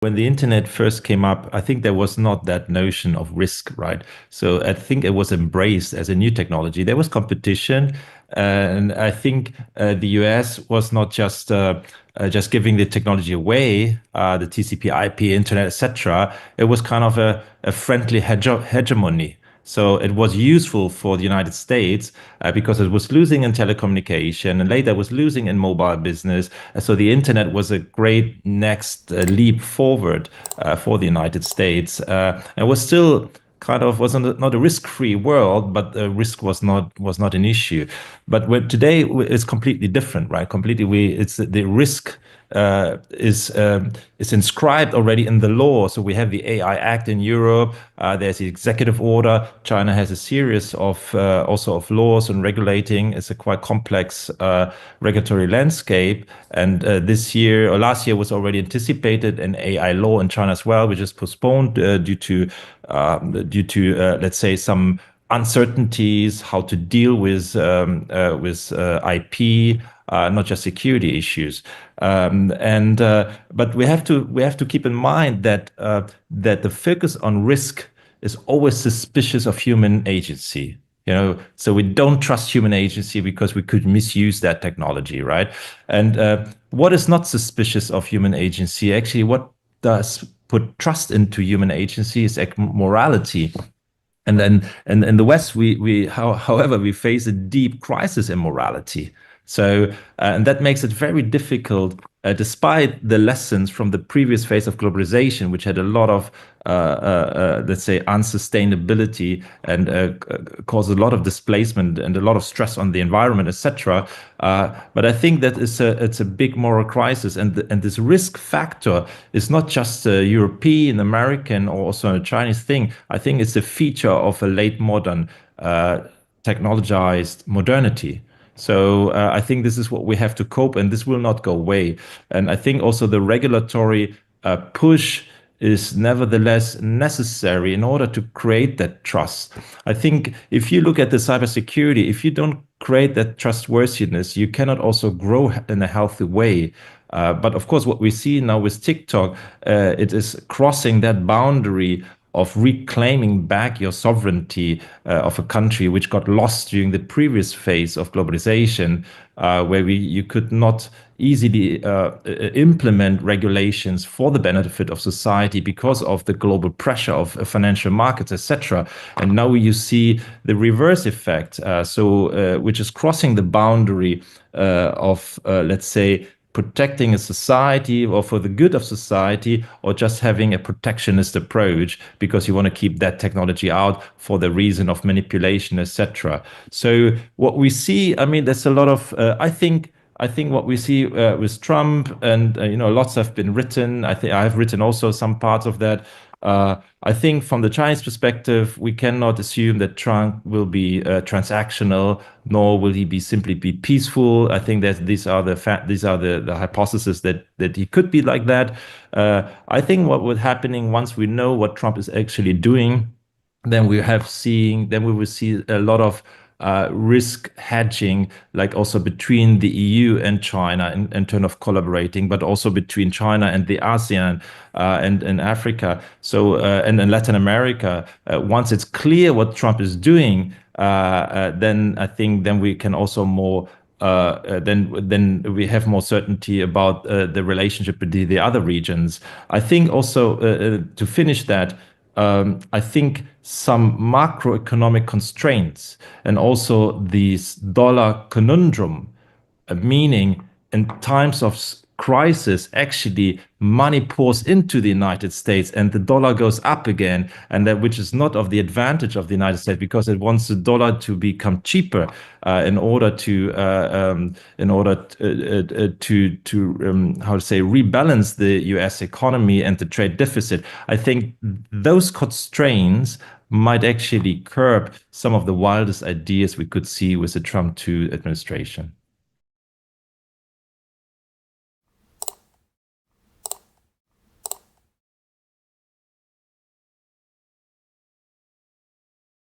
when the internet first came up, I think there was not that notion of risk, right? So I think it was embraced as a new technology. There was competition, and I think the US was not just giving the technology away, the TCP/IP, internet, etc. It was kind of a friendly hegemony. So it was useful for the United States because it was losing in telecommunication and later was losing in mobile business. So the internet was a great next leap forward for the United States. And was still kind of wasn't not a risk-free world, but the risk was not an issue. But today it's completely different, right? Completely, it's the risk is inscribed already in the law. So we have the AI Act in Europe. There's the executive order. China has a series of also of laws and regulating. It's a quite complex regulatory landscape. And this year or last year was already anticipated an AI law in China as well, which is postponed due to let's say some uncertainties, how to deal with IP, not just security issues. And but we have to keep in mind that that the focus on risk is always suspicious of human agency. So we don't trust human agency because we could misuse that technology, right? And what is not suspicious of human agency? Actually, what does put trust into human agency is morality. And then in the West, however, we face a deep crisis in morality. So, and that makes it very difficult, despite the lessons from the previous phase of globalization, which had a lot of, let's say, unsustainability and caused a lot of displacement and a lot of stress on the environment, etc. But I think that it's a big moral crisis, and this risk factor is not just a European, American, or also a Chinese thing. I think it's a feature of a late modern, technologized modernity. So I think this is what we have to cope, and this will not go away. And I think also the regulatory push is nevertheless necessary in order to create that trust. I think if you look at the cybersecurity, if you don't create that trustworthiness, you cannot also grow in a healthy way. But of course, what we see now with TikTok, it is crossing that boundary of reclaiming back your sovereignty of a country which got lost during the previous phase of globalization, where you could not easily implement regulations for the benefit of society because of the global pressure of financial markets, etc. And now you see the reverse effect, which is crossing the boundary of, let's say, protecting a society or for the good of society, or just having a protectionist approach because you want to keep that technology out for the reason of manipulation, etc. So what we see, I mean, there's a lot of, I think what we see with Trump, and lots have been written. I think I've written also some parts of that. I think from the Chinese perspective, we cannot assume that Trump will be transactional, nor will he simply be peaceful. I think that these are the hypotheses that he could be like that. I think what was happening once we know what Trump is actually doing, then we will see a lot of risk hedging, like also between the EU and China in terms of collaborating, but also between China and the ASEAN and Africa. So and in Latin America, once it's clear what Trump is doing, then I think then we can also more. Then we have more certainty about the relationship with the other regions. I think also to finish that. I think some macroeconomic constraints and also this dollar conundrum, meaning in times of crisis, actually money pours into the United States and the dollar goes up again, and that which is not of the advantage of the United States because it wants the dollar to become cheaper in order to how to say rebalance the U.S. economy and the trade deficit. I think those constraints might actually curb some of the wildest ideas we could see with the Trump 2 administration.